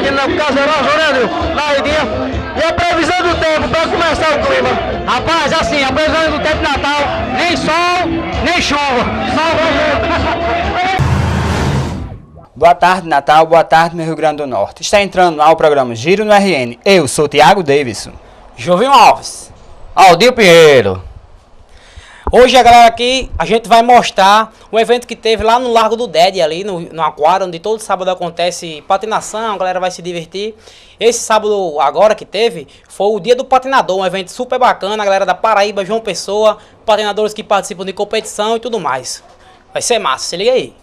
aqui na Caserosa, né, Nil? Na Idinha. E a previsão do tempo para começar o clima? Rapaz, assim, a previsão do tempo de Natal, nem sol, nem chuva. Boa tarde, Natal. Boa tarde, meu Rio Grande do Norte. Está entrando ao programa Giro no RN. Eu sou Thiago Davidson. Jovinho Alves. Aldinho Pinheiro. Hoje, galera, aqui a gente vai mostrar o evento que teve lá no Largo do Dede, ali no aquário, onde todo sábado acontece patinação, a galera vai se divertir. Esse sábado agora que teve, foi o Dia do Patinador, um evento super bacana, a galera da Paraíba, João Pessoa, patinadores que participam de competição e tudo mais. Vai ser massa, se liga aí.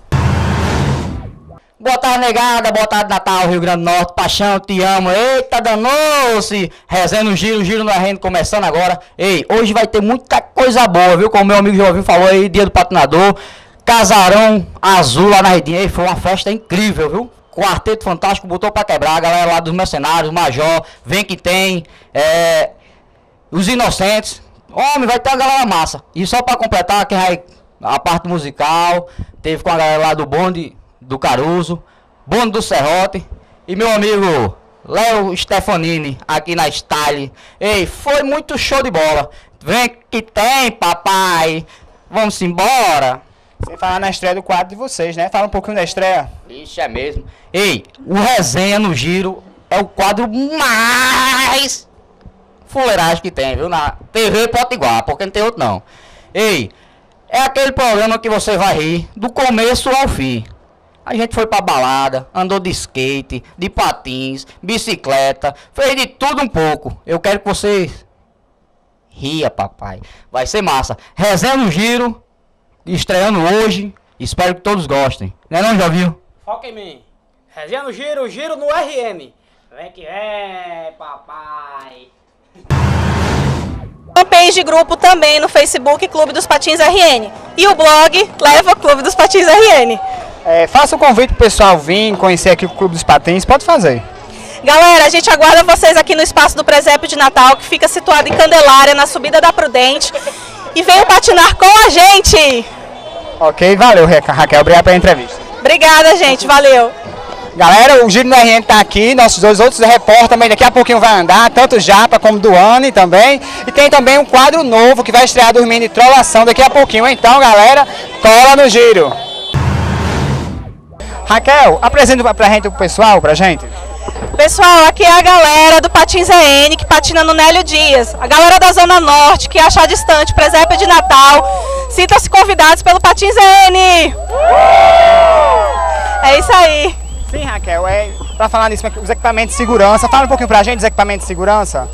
Boa tarde, negada, boa tarde, Natal, Rio Grande do Norte, paixão, te amo, eita, danou-se, resenha no Giro no RN começando agora. Ei, hoje vai ter muita coisa boa, viu, como meu amigo Jovinho falou aí, Dia do Patinador, Casarão Azul lá na Redinha, ei, foi uma festa incrível, viu, Quarteto Fantástico botou pra quebrar, a galera lá dos Mercenários, Major, Vem Que Tem, Os Inocentes, homem, vai ter uma galera massa. E só pra completar, quem vai, a parte musical, teve com a galera lá do bonde do Caruso, bonde do Serrote e meu amigo Léo Stefanini aqui na Style. Ei, foi muito show de bola. Vem que tem, papai. Vamos embora. Sem falar na estreia do quadro de vocês, né? Fala um pouquinho da estreia. Ixi, é mesmo. Ei, o Resenha no Giro é o quadro mais fuleiragem que tem, viu? Na TV Potiguar, porque não tem outro não. Ei, é aquele programa que você vai rir do começo ao fim. A gente foi pra balada, andou de skate, de patins, bicicleta, fez de tudo um pouco. Eu quero que vocês ria, papai. Vai ser massa. Resenha no Giro, estreando hoje. Espero que todos gostem. Né não, já viu? Foca em mim. Resenha no Giro, Giro no RN. Vem que vem, papai. Fanpage de grupo também no Facebook, Clube dos Patins RN. E o blog Leva Clube dos Patins RN. Faça o convite pro pessoal vir conhecer aqui o Clube dos Patins, pode fazer. Galera, a gente aguarda vocês aqui no espaço do Presépio de Natal, que fica situado em Candelária, na subida da Prudente. E venham patinar com a gente! Ok, valeu, Raquel. Obrigado pela entrevista. Obrigada, gente. Valeu. Galera, o Giro no RN tá aqui, nossos dois outros repórteres também daqui a pouquinho vai andar, tanto o Japa como do Anne também. E tem também um quadro novo que vai estrear dormindo de trollação daqui a pouquinho. Então, galera, cola no Giro. Raquel, apresenta pra gente o pessoal, pra gente. Pessoal, aqui é a galera do Patins RN, que patina no Nélio Dias. A galera da Zona Norte, que acha distante, Presépio de Natal. Sintam-se convidados pelo Patins RN. É isso aí. Sim, Raquel, pra falar nisso, os equipamentos de segurança. Fala um pouquinho pra gente dos equipamentos de segurança.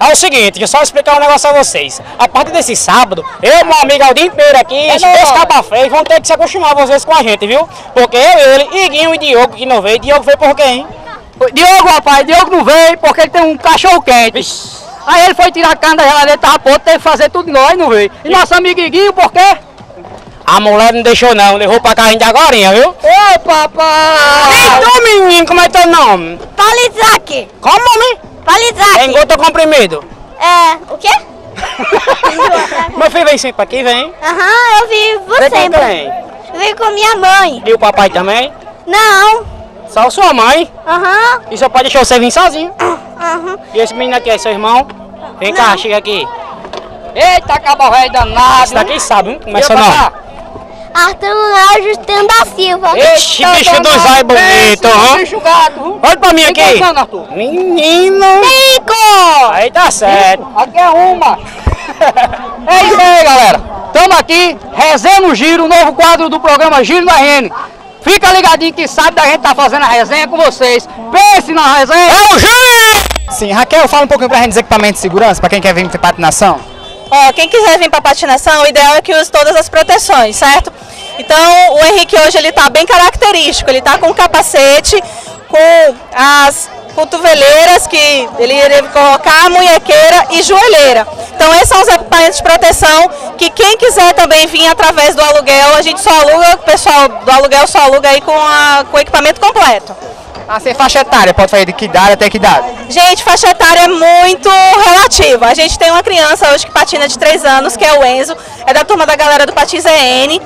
É o seguinte, deixa eu só explicar um negócio a vocês. A partir desse sábado, eu e meu amigo Aldinho Pinheiro aqui, esse caba feio, vão ter que se acostumar vocês com a gente, viu? Porque eu, ele, Iguinho e Diogo que não veio. Diogo veio por quê, hein? Diogo, rapaz, Diogo não veio porque ele tem um cachorro quente. Vixe. Aí ele foi tirar a carne da geladeira, tava pronto, teve que fazer tudo de nós, não veio. E nosso amigo Iguinho, por quê? A mulher não deixou não, levou pra casa de agorinha, viu? Ô, papai! E tu, menino, como é teu nome? Palizaki. Como, homem? Palizaki. Engota comprimido. O quê? Meu filho vem sempre aqui, vem. Eu vi você. Vem com quem? Vim com minha mãe. E o papai também? Não. Só sua mãe. E seu pai deixou você vir sozinho. E esse menino aqui é seu irmão? Vem cá, chega aqui. Eita, cabo velho danado! Esse daqui sabe, hein? Começa não. Arthur Léo Justino da Silva. Ixi, bicho dos olhos bonito, ó. Bicho gato! Olha pra mim aqui. Arthur? Menino. Cinco. Aí tá certo. Aqui é uma! É isso aí, galera! Tamo aqui, Resenha no Giro, novo quadro do programa Giro no RN. Fica ligadinho que sabe da gente tá fazendo a resenha com vocês. Pense na resenha! É o Giro! Sim, Raquel, fala um pouquinho pra gente dos equipamentos de segurança, pra quem quer vir ter patinação. Ó, quem quiser vir para patinação, o ideal é que use todas as proteções, certo? Então, o Henrique hoje ele tá bem característico, ele tá com capacete, com as cotoveleiras que ele deve colocar, munhequeira e joelheira. Então, esses são os equipamentos de proteção que quem quiser também vir através do aluguel, a gente só aluga, o pessoal do aluguel só aluga aí com o equipamento completo. Sem faixa etária, pode fazer de que idade até que idade? Gente, faixa etária é muito relativa. A gente tem uma criança hoje que patina de 3 anos, que é o Enzo, é da turma da galera do Patins EN.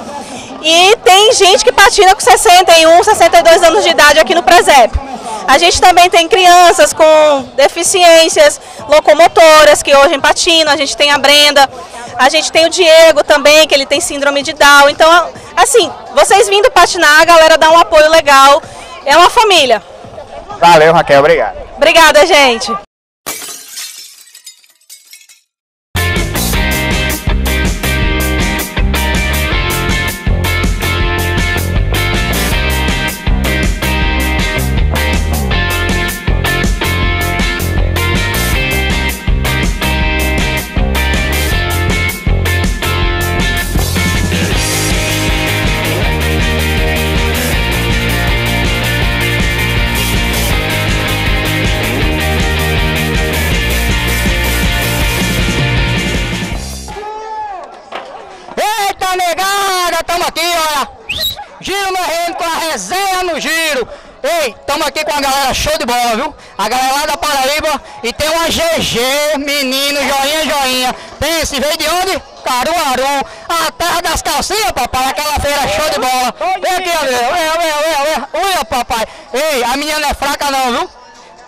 E tem gente que patina com 61, 62 anos de idade aqui no presépio. A gente também tem crianças com deficiências locomotoras que hoje patinam. A gente tem a Brenda, a gente tem o Diego também, que ele tem síndrome de Down. Então, assim, vocês vindo patinar, a galera dá um apoio legal. É uma família. Valeu, Raquel, obrigado. Obrigada, gente. Estamos aqui, olha, Giro no Reino com a resenha no Giro. Ei, estamos aqui com a galera show de bola, viu? A galera lá da Paraíba e tem uma GG, menino, joinha. Pense, veio de onde? Caruaru, a terra das calcinhas, papai, aquela feira show de bola. Vem aqui, olha, olha, papai. Ei, a menina não é fraca não, viu?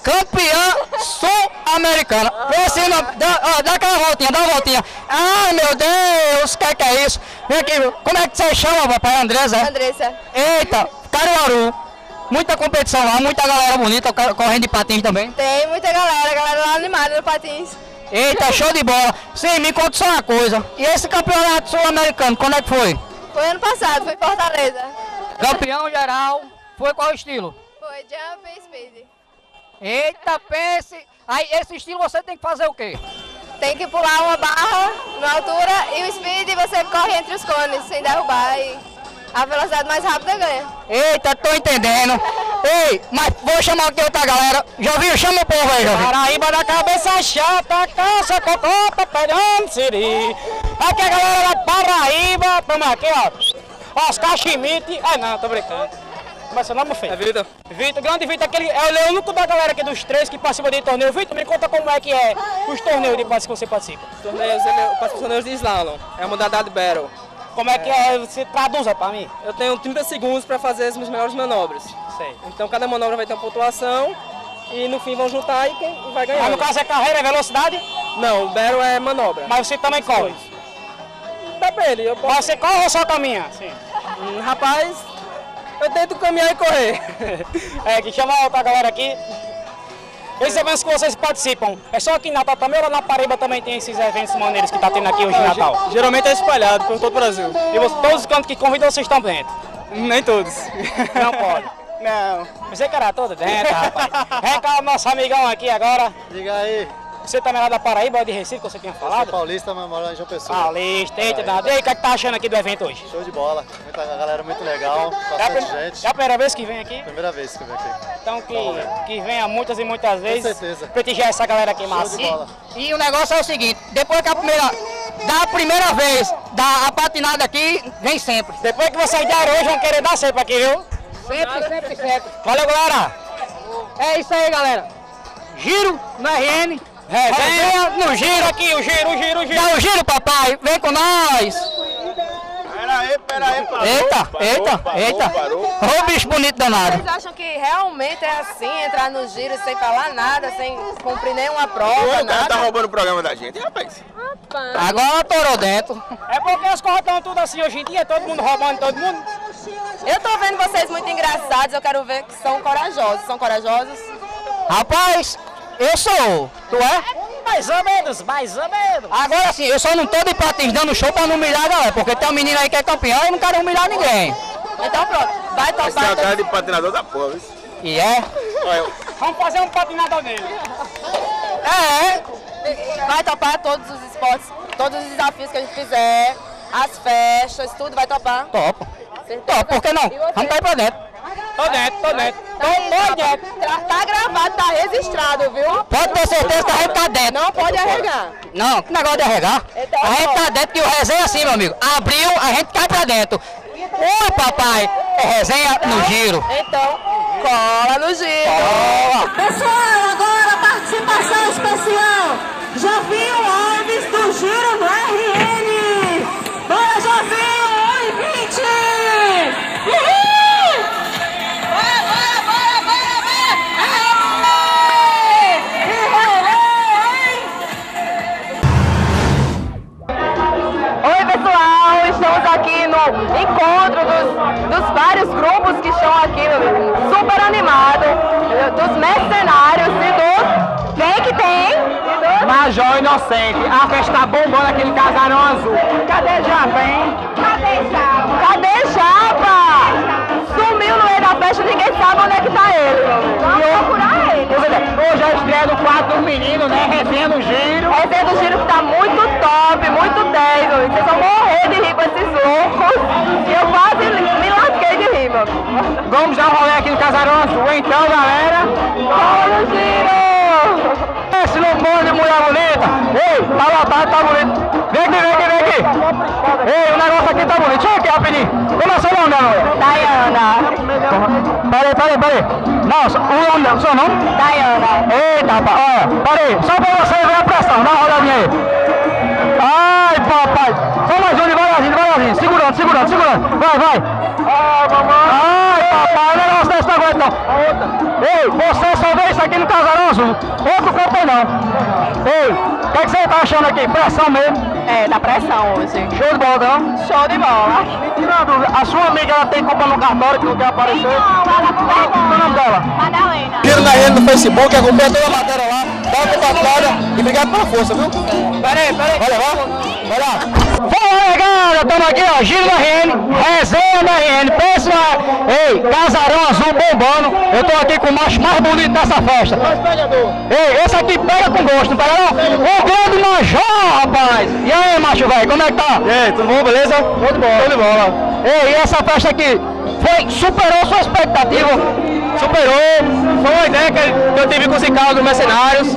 Campeã sul-americana. Vem assim, dá aquela voltinha, dá uma voltinha. Ai, meu Deus, o que é isso? Vem aqui, como é que você chama, papai? Andressa? Andressa. Eita, Caruaru. Muita competição lá, muita galera bonita, correndo de patins também. Tem muita galera lá animada no patins. Eita, show de bola. Sim, me conta só uma coisa. E esse campeonato sul-americano, quando é que foi? Foi ano passado, foi em Fortaleza. Campeão geral, foi qual estilo? Foi Jump e Speed. Eita, pense. Aí, esse estilo você tem que fazer o quê? Tem que pular uma barra na altura e o Speed você corre entre os cones sem derrubar e a velocidade mais rápida ganha. Eita, tô entendendo. Ei, mas vou chamar aqui outra galera. Jovinho, chama o povo aí, Jovinho. Paraíba da cabeça chata, caça, cocota, perando siri. Aqui a galera da Paraíba, tamo aqui, ó. Oscar Schmidt. Ah, não, tô brincando. Como é seu nome, feio? É Vitor. Vitor, grande Vitor, aquele é o único da galera aqui dos três que participa de torneio. Vitor, me conta como é que é os torneios de base que você participa. Torneios, eu participo dos torneios de slalom. É a modalidade Battle. Como é que é? Você traduza pra mim? Eu tenho 30 segundos para fazer as minhas melhores manobras. Sei. Então cada manobra vai ter uma pontuação e no fim vão juntar e quem vai ganhar. Mas no caso é carreira, é velocidade? Não, o Battle é manobra. Mas você também corre? Depende, eu posso... Mas você corre ou só caminha? Sim. Rapaz, eu tento caminhar e correr. É, que chama outra galera aqui. Esses eventos que vocês participam, é só aqui em Natal também ou lá na Paraíba também tem esses eventos maneiros que tá tendo aqui hoje em Natal? Geralmente é espalhado por todo o Brasil. E todos os cantos que convidam vocês estão dentro? Nem todos. Não pode. Não. Você que era todo dentro, rapaz. Vem cá o nosso amigão aqui agora. Diga aí. Você também é lá da Paraíba ou de Recife, que você tinha Eu sou falado? paulista, mas moro em João Pessoa. Paulista, eita, nada. E aí, o que é que tá achando aqui do evento hoje? Show de bola. Muita galera muito legal, bastante gente. É a primeira vez que vem aqui? Primeira vez que eu venho aqui. Então que venha muitas e muitas vezes. certeza. Prestigiar essa galera aqui, Show massa. de bola. E o negócio é o seguinte, depois que da primeira vez, a patinada aqui, vem sempre. Depois que vocês deram hoje, vão querer dar sempre aqui, viu? Sempre. Valeu, galera! É isso aí, galera. Giro no RN. Resenha no giro aqui, o giro. Dá o giro, papai. Vem com nós. Pera aí, Eita. Ô, bicho bonito danado. Vocês acham que realmente é assim, entrar no giro sem falar nada, sem cumprir nenhuma prova, O cara tá nada? roubando o programa da gente, rapaz. Agora torou dentro. É porque as coisas estão tudo assim hoje em dia, todo mundo roubando todo mundo. Eu tô vendo vocês muito engraçados, eu quero ver que são corajosos. São corajosos? Rapaz, eu sou. Tu é? Mais ou menos. Agora sim, eu só não tô de patins dando show pra não humilhar a galera, porque tem um menino aí que é campeão e não quero humilhar ninguém. Então pronto, vai Esse é topar. o cara de patinador da porra, viu? E é? Vamos fazer um patinador nele. Vai topar todos os esportes, todos os desafios que a gente fizer, as festas, tudo vai topar. Topo. Certeza? Topo, por que não? E você? Vamos cair pra dentro. Tô dentro. Tá gravado, tá registrado, viu? Pode ter certeza que a gente tá dentro. Não pode arregar. Não, que negócio de arregar. Então, A gente tá dentro e o resenha é assim, meu amigo. Abriu, a gente cai pra dentro. Oi, papai. É resenha no giro. Então, cola no giro. Pessoal, agora participação especial. Jovinho Alves do Giro no RN. Bora, Jovinho, 1:20. grupos que estão aqui, meu amigo, super animados, dos mercenários e dos... Quem que tem? Major Inocente, a festa tá bombando aqui no Casarão Azul. Cadê Japa, hein? Cadê Japa? Cadê Japa? Sumiu no meio da festa, ninguém sabe onde é que tá ele. Vamos procurar ele. Hoje é a estreia do quadro dos meninos, né? Resenha do Giro. Resenha do Giro que tá muito top, muito 10, meu amigo. Vocês vão morrer de rir com esses loucos. E eu quase me lasquei de rir, meu amigo. Vamos dar um rolê aqui no Casarão Azul, então, galera. Vamos no Giro! Esse lombão de mulher bonita. Ei, tá lotado, tá bonito. Vem aqui. Ei, o negócio aqui tá bonito. Chega aqui, rapidinho. Como é seu nome, galera? Dayana. Peraí. Nossa, o seu nome? Dayana. Eita, rapaz, olha, parei. Só pra você ver a pressão, dá uma rodadinha aí. Ai, papai. Só mais um, devagarzinho. Segurando. Vai. Ai, papai, o negócio desse não aguenta não. Ei, você só vê isso aqui no Casarão Azul. Outro campo aí não. Ei, o que você tá achando aqui? Pressão mesmo? É, dá pressão hoje. Show de bola, não? Show de bola. Me tira uma dúvida, a sua amiga, ela tem culpa no cartório que não quer aparecer? Não, ela não vai. Qual é o nome dela? Madalena. Tira na rede no Facebook, acompanha toda a matéria lá, dá uma compartilhada e obrigado pela força, viu? Peraí. Vai lá. Fala, galera, estamos aqui, ó, Giro da RN, resenha da RN, pensa, ei, Casarão Azul bombando, eu tô aqui com o macho mais bonito dessa festa. Ei, esse aqui pega com gosto, não pega não? O grande Major, rapaz! E aí, macho velho, como é que tá? E aí, tudo bom, beleza? Show de bola. Ei, e essa festa aqui, superou sua expectativa? Superou, foi uma ideia que eu tive com os Ricardo Mercenários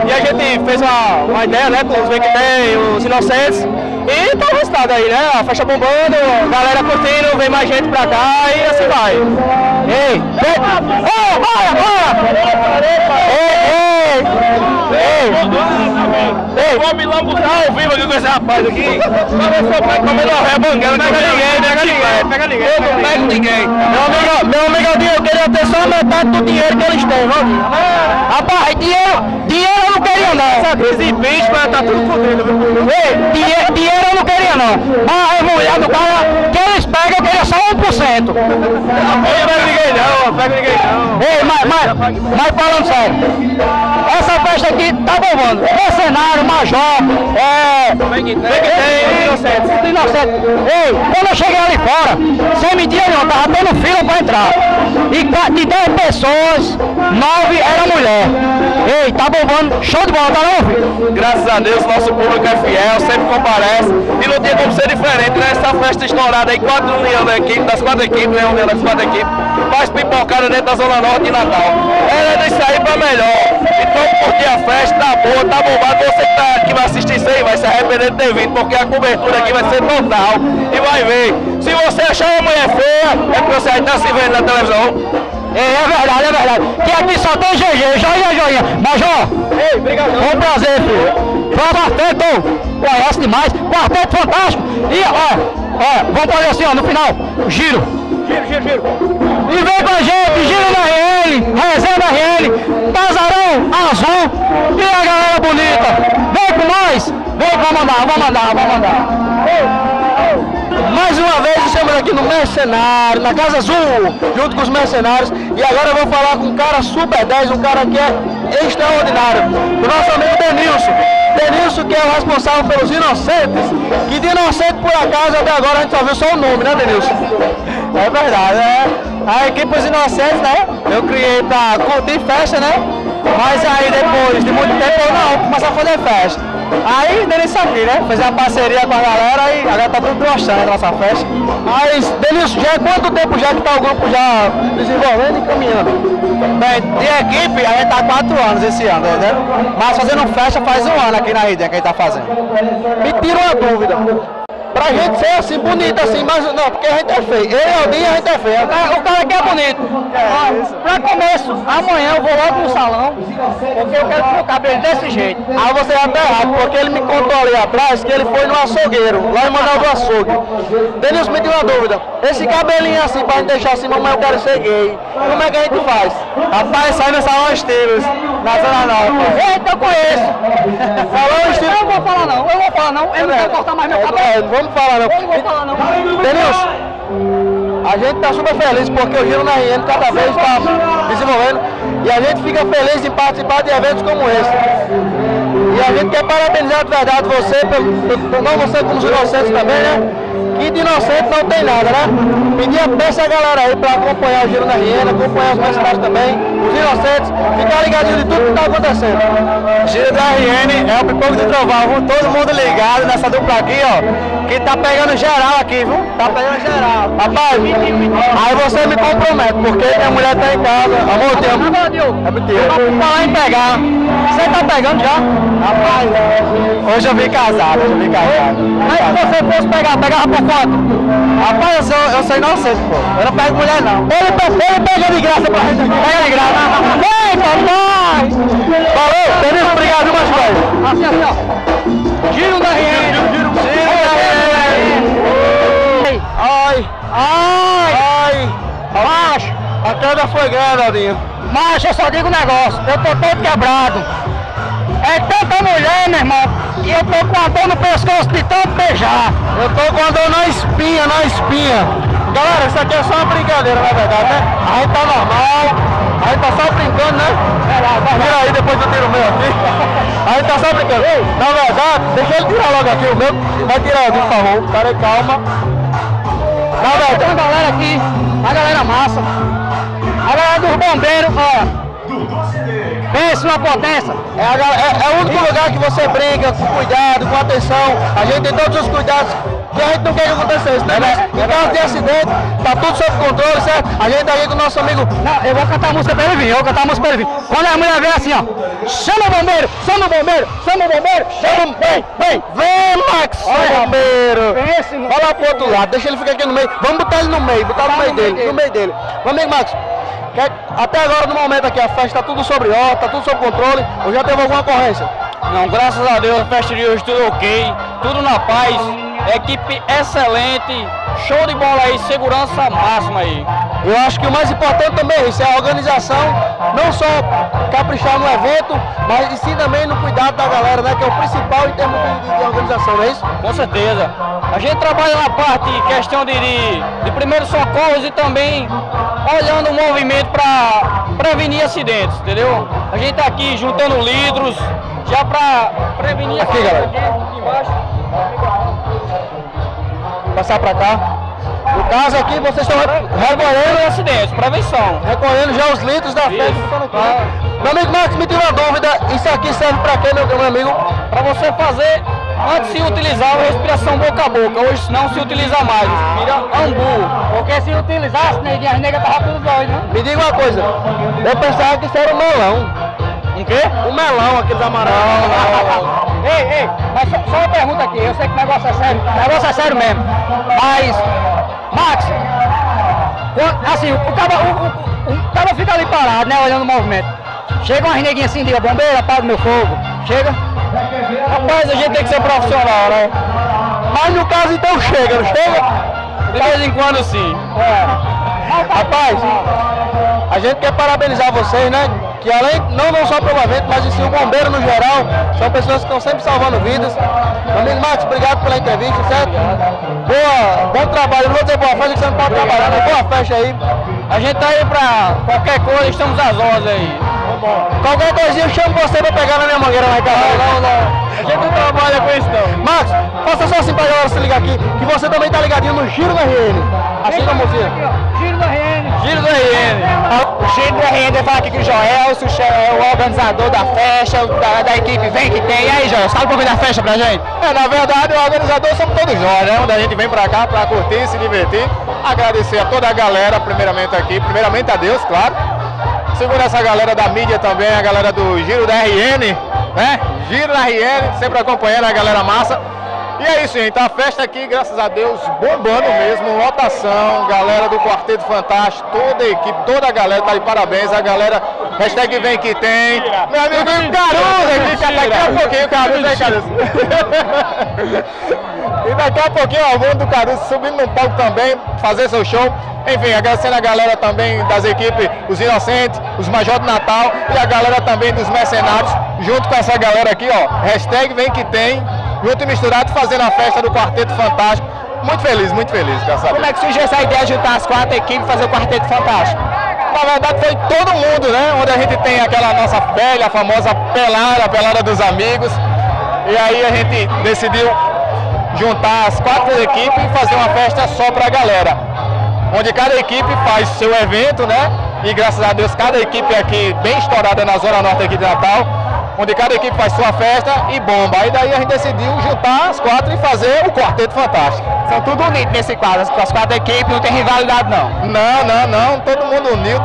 e a gente fez uma ideia, né, com os que tem, os Inocentes e tá o resultado aí, né, a festa bombando, a galera curtindo, vem mais gente pra cá e assim vai. Ei, Vamos lambutar ao vivo aqui com esse rapaz aqui, pra ver se eu pego comendo uma ré bangando, pega ninguém. Eu não pego ninguém. Meu amigo, eu queria ter só metade do dinheiro que eles têm, viu? Rapaz, dinheiro eu não queria não. Esse bicho vai estar tudo fodido, viu? Ei, dinheiro eu não queria não. Mas a mulher do cara que eles pegam, eu queria só 1%. Não pega ninguém não. Ei, mas falando sério, essa festa aqui tá bombando. Mercenário, Major, Inocente. Ei, quando eu cheguei ali fora, sem mentira não, tava tendo fila pra entrar. E de 10 pessoas, 9 eram mulher. Ei, tá bombando, show de bola, tá não, filho? Graças a Deus, nosso público é fiel, sempre comparece e não tem como ser diferente, né? Essa festa estourada aí, 4 união da equipe, das 4 equipes, né? União das 4 equipes, faz pipocada dentro da Zona Norte de Natal. É disso aí pra melhor. Então, curtir a festa, tá boa, tá bombado. Você que vai assistir isso aí vai se arrepender de ter vindo, porque a cobertura aqui vai ser total e vai ver. Se você achar uma mulher feia, é porque você aí tá se vendo na televisão. É verdade. Que aqui só tem GG, joinha. Major, Ei, obrigado. foi um prazer, filho. Foi um quarteto, conhece demais, quarteto fantástico. E, ó, vamos fazer assim, ó, no final, giro. E vem com a gente, Giro da RN, resenha da RN, Casarão Azul e a galera bonita. Vem com nós, vamos mandar. Mais uma vez estamos aqui no Mercenário, na Casa Azul, junto com os mercenários. E agora eu vou falar com um cara super 10, um cara que é extraordinário, o nosso amigo Denilson, que é o responsável pelos Inocentes. Que de Inocente, por acaso, até agora a gente só viu só o nome, né, Denilson? É verdade, a equipe dos Inocentes, né? Eu criei pra curtir festa, né? Mas aí depois de muito tempo eu não, começar a fazer festa. Aí Denilson aqui, né? Fez uma parceria com a galera e agora tá tudo gostando da nossa festa. Mas, Denilson, já é quanto tempo já que tá o grupo já desenvolvendo e caminhando? Bem, de equipe a gente tá 4 anos esse ano, né? Mas fazendo festa faz 1 ano aqui na Redenha que a gente tá fazendo. Me tira uma dúvida. Pra gente ser assim, bonito assim, mas não, porque a gente é feio. Eu e o Aldinho a gente é feio. O cara aqui é bonito. Pra começo, amanhã eu vou logo no salão, porque eu quero ter o cabelo desse jeito. Aí você vai estar errado, porque ele me contou ali atrás que ele foi no açougueiro, lá em Manaus do Açougue. Denilson, me deu uma dúvida. Esse cabelinho assim, pra gente deixar assim, mamãe, eu quero ser gay. Como é que a gente faz? Rapaz, sai no salão Estilos, na Zona Norte. Eita, eu conheço. Salão Estilos. Eu não vou falar não, eu não quero cortar mais meu cabelo. Vamos falar não. Eu não vou falar não. Denilson, A gente está super feliz porque o Giro na RN cada vez está desenvolvendo e a gente fica feliz em participar de eventos como esse. E a gente quer parabenizar de verdade você, não você como os inocentes também, né? Que de inocente não tem nada, né? Pedir a peça a galera aí para acompanhar o Giro na RN, acompanhar os mercenários também, os inocentes, ficar ligadinho de tudo que está acontecendo. Giro da RN é o Pipoco de Trovão, todo mundo ligado nessa dupla aqui, ó. Que tá pegando geral aqui, viu? Tá pegando geral. Rapaz, aí você me compromete, porque minha mulher tá em casa há muito tempo. É mentira. Falar em pegar. Você tá pegando já? Rapaz, hoje eu vim casado, Mas se você fosse pegar, pegava por quanto? Rapaz, eu sou inocente, pô. Eu não pego mulher, não. Ele pega de graça pra gente aqui. Pega de graça. Vem, papai! Valeu, beleza? Obrigado, mais coisa. Assim, ó. Giro da RN. Giro da RN. Ai! Macho! A queda foi grande, Aldinho. Macho, eu só digo um negócio, eu tô todo quebrado. É tanta mulher, meu irmão, que eu tô com a dor no pescoço de tanto beijar. Eu tô com a dor na espinha, Galera, isso aqui é só uma brincadeira, na verdade, né? A gente tá normal, a gente tá só brincando, né? Vira aí, depois eu tiro o meu aqui. A gente tá só brincando. Na verdade, deixa ele tirar logo aqui o meu. Vai tirar aqui, por favor. Cara, calma. Na verdade, tem uma galera aqui, a galera massa. A galera dos bombeiros, ó. Pensa uma potência. É o único lugar que você brinca com cuidado, com atenção. A gente tem todos os cuidados que a gente não quer que aconteça isso, né? Em caso de acidente, tá tudo sob controle, certo? A gente tá aqui com o nosso amigo. Não, eu vou cantar a música pra ele vir, Quando a mulher vem assim, ó. Chama o bombeiro, chama o bombeiro. Vem, Max, chama o bombeiro. Vai lá pro outro lado, deixa ele ficar aqui no meio. Vamos botar ele no meio, botar no meio dele. Vamos, amigo Max. Até agora, no momento aqui, a festa tá tudo sobre ordem, tá tudo sob controle, ou já teve alguma ocorrência? Não, graças a Deus, a festa de hoje tudo ok, tudo na paz, equipe excelente, show de bola aí, segurança máxima aí. Eu acho que o mais importante também é isso, é a organização, não só caprichar no evento, mas sim também no cuidado da galera, né, que é o principal em termos de organização, não é isso? Com certeza. A gente trabalha na parte, questão de primeiros socorros e também olhando o movimento para prevenir acidentes, entendeu? A gente tá aqui juntando litros, já para prevenir aqui, galera. Aqui embaixo. Passar para cá. No caso aqui, vocês estão recolhendo acidentes, prevenção. Recolhendo já os litros da festa. Meu amigo Max, me tira uma dúvida, isso aqui serve para quê, meu amigo? Para você fazer, antes se utilizar a respiração boca a boca, hoje não se utiliza mais, vira ambu. Porque se utilizasse, neguinha, as negas estavam tudo doido, né? Me diga uma coisa, eu pensava que isso era um melão. Um quê? Um melão, aqueles amarelos. Ei, mas só uma pergunta aqui, eu sei que o negócio é sério mesmo, mas, Max, assim, o cara fica ali parado, né, olhando o movimento. Chega uma neguinha assim, diga, bombeiro, apaga o meu fogo, chega. Rapaz, a gente tem que ser profissional, né? Mas no caso então chega, não chega? De vez em quando sim. Rapaz, a gente quer parabenizar vocês, né? Que além, não só pelo evento, mas sim o bombeiro no geral, são pessoas que estão sempre salvando vidas. Meu amigo Max, obrigado pela entrevista, certo? Bom trabalho, não vou dizer boa festa, que você não pode trabalhar, mas boa festa aí. A gente tá aí pra qualquer coisa, estamos às ordens aí. Qualquer coisinha eu chamo você pra pegar na minha mangueira lá em casa. Não. A gente não trabalha com isso não. Max, faça só assim pra galera se ligar aqui, que você também tá ligadinho no Giro da RN. Assim como você. Giro da RN. Giro da RN. O Giro da RN vai falar aqui com o Joelso, é o organizador da festa, da equipe Vem Que Tem. E aí, Joelso, fala um pouco da festa pra gente. Na verdade, o organizador somos todos nós, né? Onde a gente vem pra cá pra curtir, se divertir. Agradecer a toda a galera, primeiramente aqui, primeiramente a Deus, claro. Segura essa galera da mídia também, a galera do Giro da RN, né? Giro da RN, sempre acompanhando a galera massa. E é isso, gente, a festa aqui, graças a Deus, bombando mesmo, lotação, galera do Quarteto Fantástico, toda a equipe, toda a galera tá de parabéns, a galera, hashtag Vem Que Tem, meu amigo Caruso aqui, daqui a pouquinho, Caruso, aí, Caruso. E daqui a pouquinho, o Alvão do Caruso subindo no palco também, fazer seu show. Enfim, agradecendo a galera também das equipes, os Inocentes, os Major do Natal e a galera também dos Mercenários, junto com essa galera aqui, ó, hashtag Vem Que Tem, junto e misturado, fazendo a festa do Quarteto Fantástico, muito feliz, graças a Deus. Como é que surgiu essa ideia de juntar as 4 equipes e fazer o Quarteto Fantástico? Na verdade foi todo mundo, né? Onde a gente tem aquela nossa velha, famosa pelada, a pelada dos amigos. E aí a gente decidiu juntar as 4 equipes e fazer uma festa só pra galera. Onde cada equipe faz seu evento, né? E graças a Deus cada equipe aqui bem estourada na Zona Norte aqui de Natal, onde cada equipe faz sua festa e bomba. Aí daí a gente decidiu juntar as 4 e fazer o Quarteto Fantástico. São tudo unidos nesse quadro, as 4 equipes, não tem rivalidade não? Não, todo mundo unido,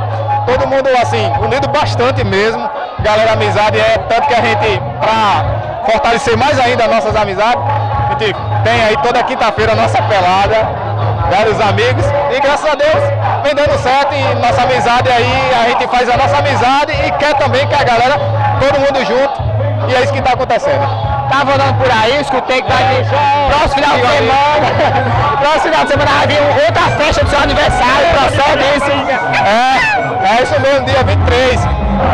todo mundo assim, unido bastante mesmo. Galera, amizade é tanto que a gente, pra fortalecer mais ainda as nossas amizades, a gente tem aí toda quinta-feira a nossa pelada, vários amigos, e graças a Deus vem dando certo e nossa amizade aí, a gente faz a nossa amizade e quer também que a galera, todo mundo junto, e é isso que está acontecendo. Tava andando por aí, escutei que vai vir próximo final de semana. Próximo final de semana vai vir outra festa do seu aniversário, procede isso. É isso mesmo, dia 23.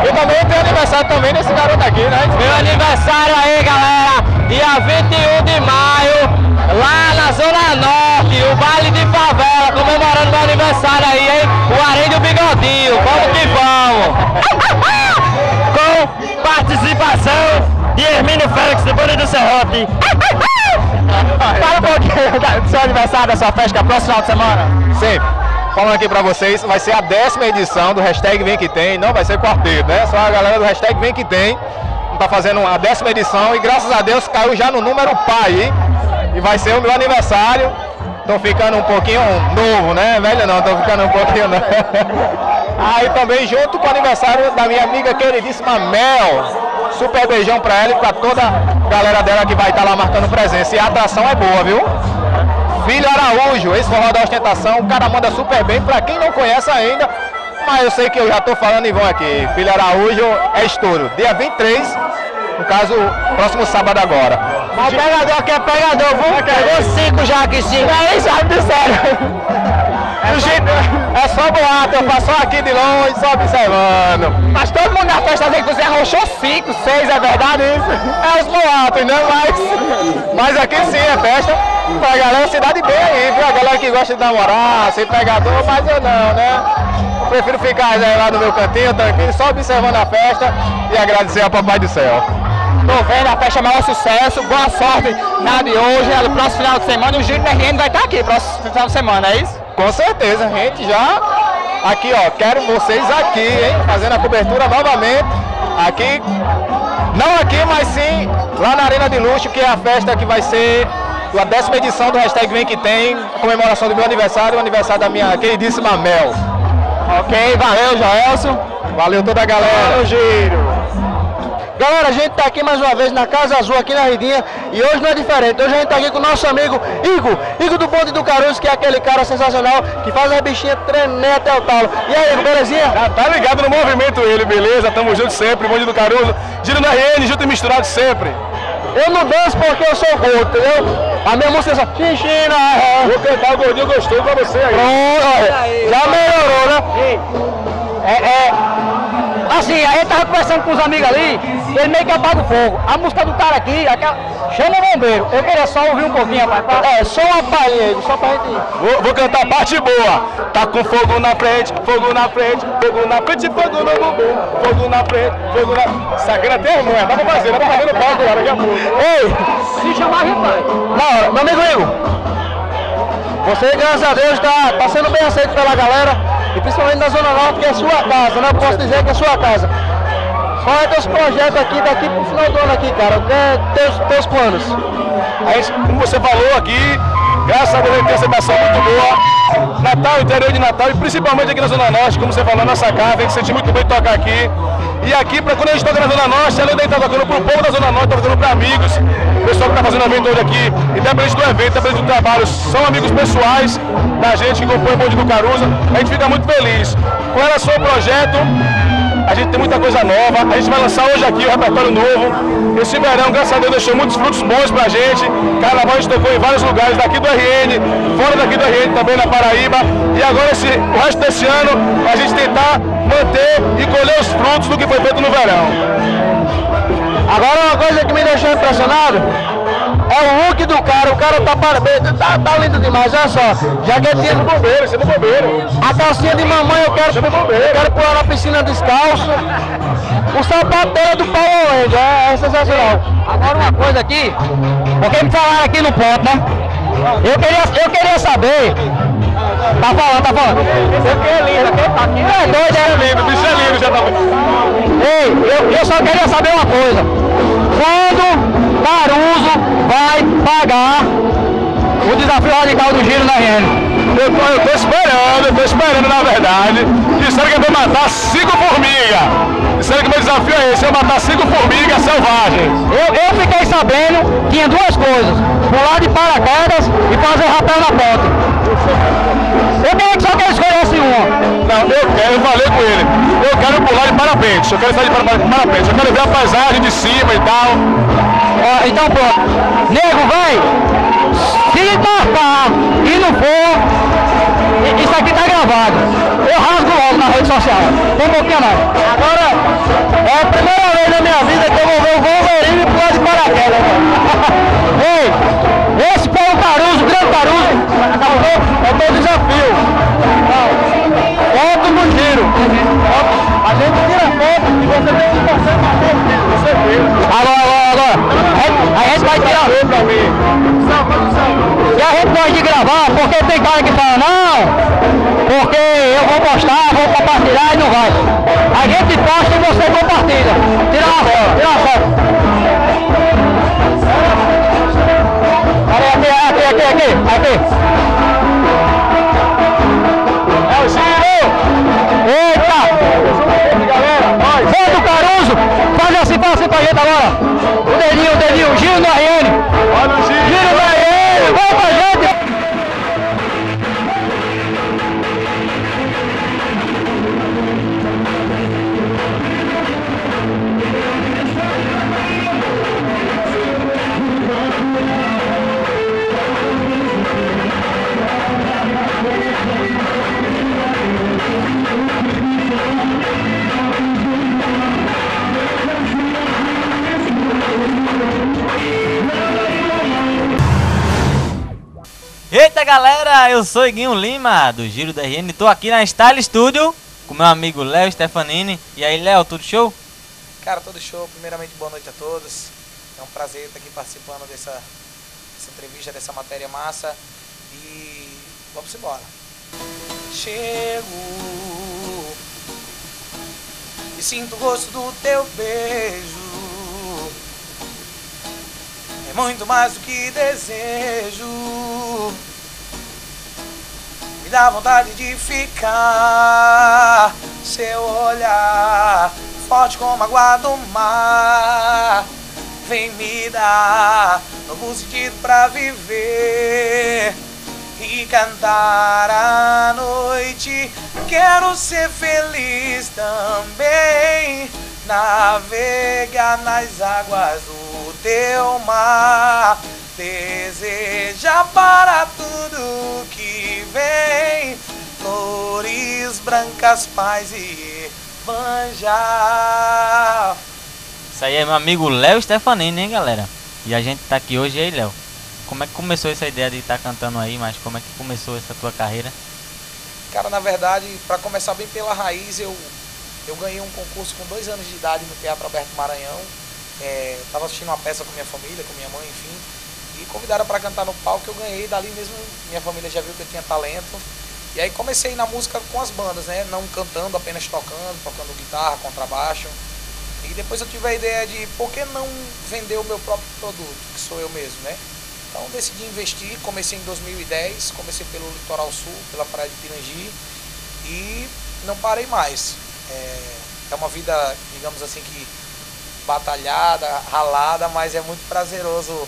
E também tem aniversário também desse garoto aqui, né? Meu aniversário aí, galera, dia 21 de maio, lá na Zona Norte, o baile de favela, comemorando meu aniversário aí, hein? O Arém do Bigodinho, vamos que vamos! Com participação de Hermínio Félix do Bonde do Serrote. Fala um pouquinho do seu aniversário, da sua festa, próximo final de semana. Sim, falando aqui pra vocês, vai ser a 10ª edição do Hashtag Vem Que Tem, não vai ser quarteto, né? Só a galera do Hashtag Vem Que Tem tá fazendo a 10ª edição e graças a Deus caiu já no número pai, hein? E vai ser o meu aniversário. Tô ficando um pouquinho novo, né? Velho não, tô ficando um pouquinho novo. Aí também junto com o aniversário da minha amiga queridíssima Mel. Super beijão pra ela e pra toda a galera dela que vai estar lá marcando presença. E a atração é boa, viu? Filho Araújo, esse forró da ostentação, o cara manda super bem, pra quem não conhece ainda, mas eu sei que eu já tô falando e vão aqui. Filho Araújo é estouro. Dia 23, no caso, próximo sábado agora. Mas o pegador aqui é pegador, viu? Pegou 5 já aqui, 5. É isso, de sério. É só boato, eu faço só aqui de longe, só observando. Mas todo mundo na festa vem que você arrochou 5, 6, é verdade isso? É os boatos, né? Mas aqui sim é festa pra galera se dar de bem aí, viu? A galera que gosta de namorar, ser pegador, mas eu não, né? Prefiro ficar lá no meu cantinho, tranquilo, só observando a festa e agradecer ao Papai do Céu. Tô vendo a festa é maior sucesso, boa sorte na de hoje, no próximo final de semana, o Júnior RN vai estar aqui, próximo final de semana, é isso? Com certeza, a gente já, aqui ó, quero vocês aqui, hein, fazendo a cobertura novamente, aqui, não aqui, mas sim lá na Arena de Luxo, que é a festa que vai ser a 10ª edição do Hashtag Vem Que Tem, a comemoração do meu aniversário e o aniversário da minha queridíssima Mel. Ok, valeu, Joelson. Valeu toda a galera. Valeu, Giro. Galera, a gente tá aqui mais uma vez na Casa Azul, aqui na Ridinha, e hoje não é diferente. Hoje a gente tá aqui com o nosso amigo Igor do Bonde do Caruso, que é aquele cara sensacional, que faz as bichinhas tremer até o talo. E aí, Igor, belezinha? Tá ligado no movimento ele, beleza? Tamo junto sempre, Bonde do Caruso, Giro no RN, junto e misturado sempre. Eu não danço porque eu sou gordo, entendeu? A minha música é só Xixina. Vou cantar o gordinho gostoso pra você aí. Pronto, já melhorou, né? Assim, a gente tava conversando com os amigos ali, ele meio que apaga o fogo. A música do cara aqui, chama o bombeiro. Eu queria só ouvir um pouquinho, rapaz. Só uma palhinha, só pra gente... Vou cantar a parte boa. Tá com fogo na frente, fogo na frente, fogo na frente, fogo no bumbum. Fogo na frente, fogo na... Sacana até irmão, dá pra fazer no palco agora, daqui a pouco. Ei, se chamar, rapaz. Na hora, meu amigo Igor, você, graças a Deus, tá sendo bem aceito pela galera. E principalmente na Zona Norte, que é sua casa, né? Posso dizer que é sua casa. Qual é teus projetos aqui, daqui pro final do ano aqui, cara? Teus planos? Aí, como você falou aqui, graças a Deus tem aceitação muito boa. Natal, interior de Natal e principalmente aqui na Zona Norte, como você falou, nossa casa, a gente se sente muito bem de tocar aqui. E aqui, quando a gente toca na Zona Norte, além de estar tocando pro povo da Zona Norte, tá tocando para amigos. O pessoal que tá fazendo evento hoje aqui, independente do evento, independente do trabalho, são amigos pessoais da gente que compõe o Bonde do Caruso. A gente fica muito feliz. Com relação ao projeto, a gente tem muita coisa nova. A gente vai lançar hoje aqui o repertório novo. Esse verão, graças a Deus, deixou muitos frutos bons pra gente. Carnaval a gente tocou em vários lugares daqui do RN, fora daqui do RN também na Paraíba. E agora o resto desse ano a gente tentar manter e colher os frutos do que foi feito no verão. Agora uma coisa que me deixou impressionado é o look do cara. O cara tá parabéns, tá lindo demais, olha só. Jaquetinha do bombeiro, você é do bombeiro. A calcinha de mamãe eu quero pular na piscina descalço. O sapato dela é do Paulo Lengue, é sensacional. Agora uma coisa aqui, porque me falaram aqui no ponto, né? Eu queria saber. Tá falando. Você é lindo, tá aqui. É doido, é lindo, bicho é lindo, já tá. Ei, eu só queria saber uma coisa. Quando Caruso vai pagar o desafio radical do giro na RN? Eu tô esperando na verdade. Disseram que eu vou matar 5 formigas. Disseram que meu desafio é esse, eu matar 5 formigas selvagens. Eu fiquei sabendo, tinha duas coisas. Pular de paraquedas e fazer rapel na ponte. Eu queria que só que ele escolhesse uma. Não, eu falei com ele. Eu quero pular de parapente, eu quero sair de parapente. Eu quero ver a paisagem de cima e tal. Ó, então pronto. Nego, vai. Se marcar e não for, isso aqui tá gravado. Eu rasgo logo na rede social. Tem um pouquinho mais. Agora, é a primeira vez na minha vida que eu vou ver o Wolverine pular de paraquedas. Ei, esse foi o Caruso, o grande Caruso. É o meu desafio. Foto no giro. A gente tira foto e você tem que passar na foto. Você vê. Agora. A gente vai tirar. Pra mim. E a gente pode gravar, porque tem cara que fala, não, porque eu vou postar, vou compartilhar e não vai. A gente posta e você compartilha. Tira uma foto. Aqui. É o giro! Eita! Vem do Caruso! Faz assim pra gente agora! O dedinho, giro no RN! Olha o giro! Giro no RN! Vai pra gente! Eita galera, eu sou Iguinho Lima do Giro da RN, tô aqui na Style Studio com meu amigo Léo Stefanini. E aí Léo, tudo show? Cara, tudo show. Primeiramente, boa noite a todos. É um prazer estar aqui participando dessa entrevista, dessa matéria massa. E vamos embora. Chego e sinto o gosto do teu beijo. É muito mais do que desejo. Me dá vontade de ficar. Seu olhar forte como a água do mar. Vem me dar novo sentido pra viver e cantar à noite. Quero ser feliz também. Navegar nas águas do teu mar. Deseja para tudo que vem. Flores brancas, paz e Evangelho. Isso aí é meu amigo Léo Stefanini, hein galera? E a gente tá aqui hoje. E aí Léo, como é que começou essa ideia de estar cantando aí? Mas como é que começou essa tua carreira? Cara, na verdade, para começar bem pela raiz, eu ganhei um concurso com 2 anos de idade no Teatro Alberto Maranhão. Tava assistindo uma peça com minha família, com minha mãe, enfim. E convidaram para cantar no palco, eu ganhei. Dali mesmo minha família já viu que eu tinha talento. E aí comecei na música com as bandas, né? Não cantando, apenas tocando guitarra, contrabaixo. E depois eu tive a ideia de por que não vender o meu próprio produto, que sou eu mesmo, né? Então decidi investir, comecei em 2010, comecei pelo Litoral Sul, pela praia de Pirangi. E não parei mais. É uma vida, digamos assim, que batalhada, ralada, mas é muito prazeroso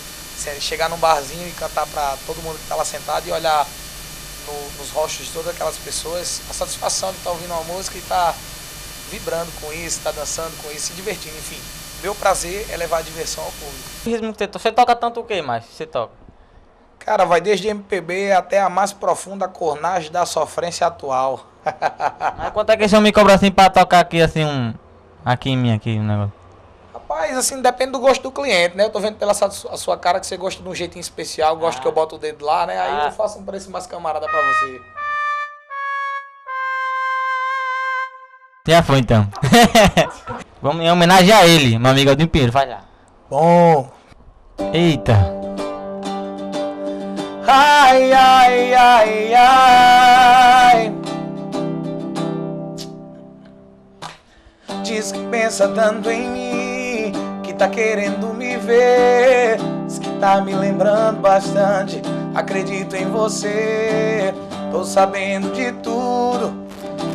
chegar num barzinho e cantar para todo mundo que está lá sentado e olhar nos rostos de todas aquelas pessoas a satisfação de estar ouvindo uma música e estar vibrando com isso, estar dançando com isso, se divertindo, enfim. Meu prazer é levar a diversão ao público. Você toca tanto o que mais? Você toca? Cara, vai desde MPB até a mais profunda cornagem da sofrência atual. Mas quanto é que esse homem me cobra assim pra tocar aqui assim aqui em mim, aqui um negócio? Rapaz, Rapaz, assim, depende do gosto do cliente, né? Eu tô vendo pela a sua cara que você gosta de um jeitinho especial, gosta que eu boto o dedo lá, né? Aí eu faço um preço mais camarada pra você. Já foi então. Vamos em homenagem a ele, meu amigo Aldinho Pinheiro, vai lá. Bom. Eita. Ai, ai, ai, ai. Diz que pensa tanto em mim, que tá querendo me ver. Diz que tá me lembrando bastante, acredito em você. Tô sabendo de tudo,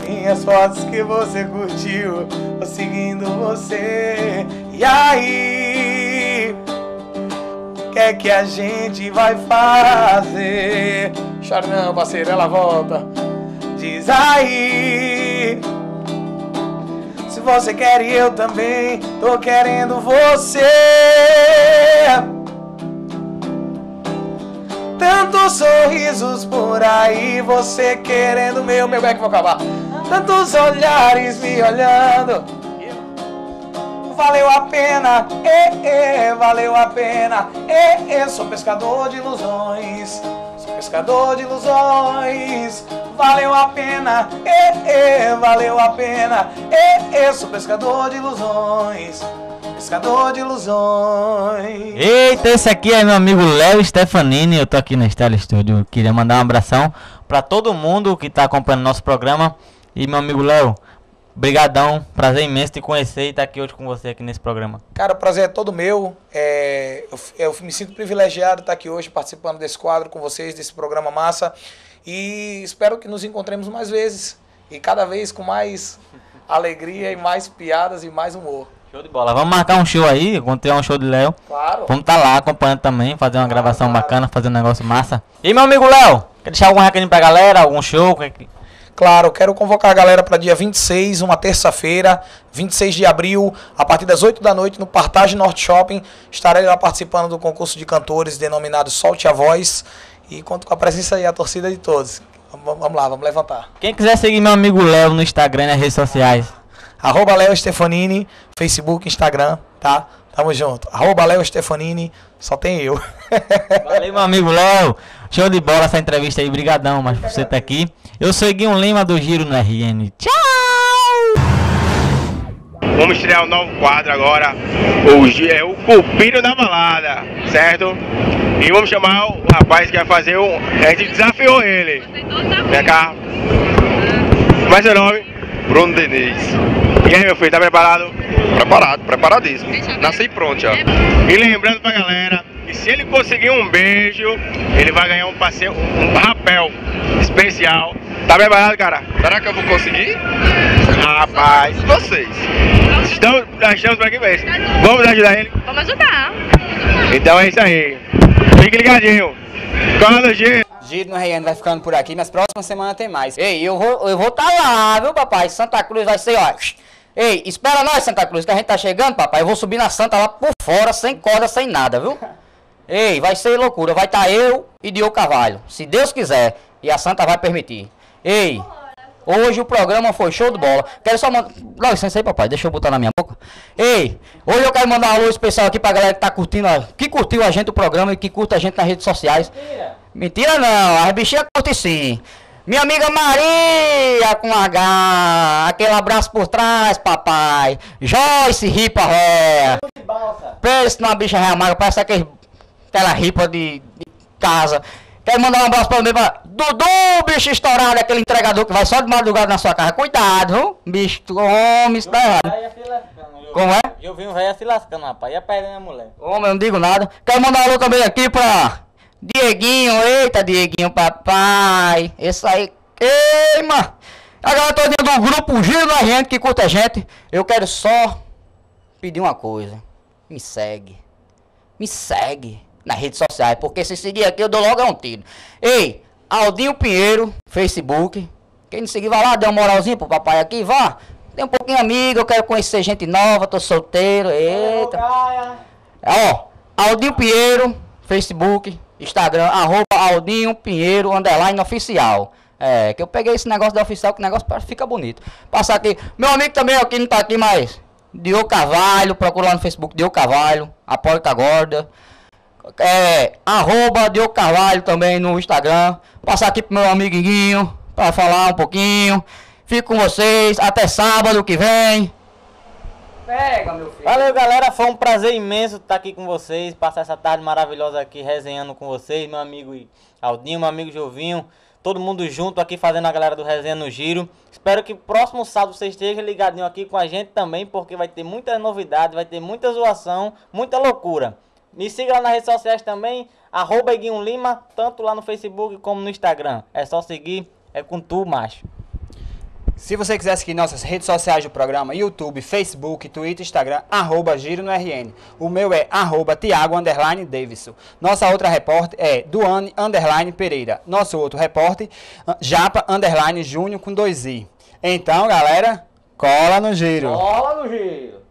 minhas fotos que você curtiu, tô seguindo você. E aí, o que é que a gente vai fazer? Chora não, parceiro, ela volta. Diz aí, se você quer e eu também tô querendo você. Tantos sorrisos por aí, você querendo meu back vou acabar. Tantos olhares me olhando, valeu a pena, valeu a pena, sou pescador de ilusões, sou pescador de ilusões, valeu a pena, valeu a pena, sou pescador de ilusões, pescador de ilusões. Eita, esse aqui é meu amigo Léo Stefanini, eu tô aqui na Estela Studio. Queria mandar um abração pra todo mundo que tá acompanhando nosso programa. E meu amigo Léo, brigadão, prazer imenso te conhecer e estar aqui hoje com você aqui nesse programa. Cara, o prazer é todo meu. Eu me sinto privilegiado de estar aqui hoje participando desse quadro com vocês, desse programa massa. E espero que nos encontremos mais vezes. E cada vez com mais alegria e mais piadas e mais humor. Show de bola. Vamos marcar um show aí, quando tiver um show de Léo. Claro. Vamos estar lá acompanhando também, fazer uma gravação bacana, fazer um negócio massa. E meu amigo Léo, quer deixar algum recadinho pra galera, algum show? Claro, quero convocar a galera para dia 26, uma terça-feira, 26 de abril, a partir das 8 da noite, no Partage Norte Shopping. Estarei lá participando do concurso de cantores denominado Solte a Voz. E conto com a presença e a torcida de todos. Vamos lá, vamos levantar. Quem quiser seguir meu amigo Léo no Instagram e nas redes sociais. @Léo Stefanini, Facebook, Instagram, tá? Tamo junto. @Léo Stefanini, só tem eu. Valeu, meu amigo Léo. Show de bola essa entrevista aí, brigadão, mas você tá aqui. Eu sou Guinho Lima do Giro no RN. Tchau! Vamos estrear um novo quadro agora. É o Cupido da Balada, certo? E vamos chamar o rapaz que vai fazer o... A gente desafiou ele. Vem cá. Como é seu nome? Bruno Diniz. E aí, meu filho, tá preparado? Preparado, preparadíssimo. Nasci pronto já. E lembrando pra galera que se ele conseguir um beijo, ele vai ganhar um passeio, um rapel especial. Tá preparado, cara? Será que eu vou conseguir? Rapaz, vocês. Estamos por aqui mesmo. Vamos ajudar ele? Vamos ajudar. Então é isso aí. Fique ligadinho. Cola do Giro. Giro no RN vai ficando por aqui, mas próxima semana tem mais. Ei, eu vou tá lá, viu, papai? Santa Cruz vai ser, ó. Ei, espera nós, Santa Cruz, que a gente tá chegando, papai. Eu vou subir na Santa lá por fora, sem corda, sem nada, viu? Ei, vai ser loucura. Vai estar eu e Diogo Carvalho, se Deus quiser. E a Santa vai permitir. Ei, hoje o programa foi show de bola. Quero só mandar... Dá licença aí, papai, deixa eu botar na minha boca. Ei, hoje eu quero mandar um alô especial aqui pra galera que tá curtindo, que curtiu a gente o programa e que curta a gente nas redes sociais. Mentira não, as bichinhas curtem sim. Minha amiga Maria com H, aquele abraço por trás, papai. Joyce Ripa Ré. Pensa numa bicha ré amarga, parece aquela ripa de casa. Quero mandar um abraço pra mim, pra Dudu, bicho estourado, aquele entregador que vai só de madrugada na sua casa. Cuidado, viu? Bicho, homem, isso tá errado. Como é? Eu vi um velho se lascando, rapaz. Ia perder a mulher. Homem, eu não digo nada. Quero mandar um alô também aqui pra Dieguinho. Eita, Dieguinho, papai. Esse aí queima. A galera toda do grupo Giro da Gente que curta a gente. Eu quero só pedir uma coisa. Me segue. Me segue nas redes sociais, porque se seguir aqui eu dou logo um tiro. Ei, Aldinho Pinheiro, Facebook. Quem não seguir, vai lá, dê uma moralzinha pro papai aqui, vá. Tem um pouquinho amigo, eu quero conhecer gente nova, tô solteiro, eita. Ó, Aldinho Pinheiro, Facebook, Instagram, @Aldinho Pinheiro, _oficial. É, que eu peguei esse negócio da oficial, que o negócio fica bonito. Passar aqui, meu amigo também aqui não tá aqui, mas Diogo Carvalho, procura lá no Facebook, Diogo Carvalho, a Porca Gorda. Arroba Diogo Carvalho também no Instagram. Passar aqui pro meu amiguinho para falar um pouquinho. Fico com vocês até sábado que vem. Pega, meu filho. Valeu, galera. Foi um prazer imenso estar aqui com vocês. Passar essa tarde maravilhosa aqui resenhando com vocês. Meu amigo Aldinho, meu amigo Jovinho. Todo mundo junto aqui fazendo a galera do Resenha no Giro. Espero que próximo sábado você esteja ligadinho aqui com a gente também, porque vai ter muita novidade, vai ter muita zoação, muita loucura. Me siga lá nas redes sociais também, @Eguinho_Lima, tanto lá no Facebook como no Instagram. É só seguir, é com tu, macho. Se você quiser seguir nossas redes sociais do programa, YouTube, Facebook, Twitter, Instagram, @Giro no RN. O meu é @Thiago_Davidson. Nossa outra repórter é Duane_Pereira. Nosso outro repórter, Japa_Júnior com 2i. Então, galera, cola no Giro. Cola no Giro.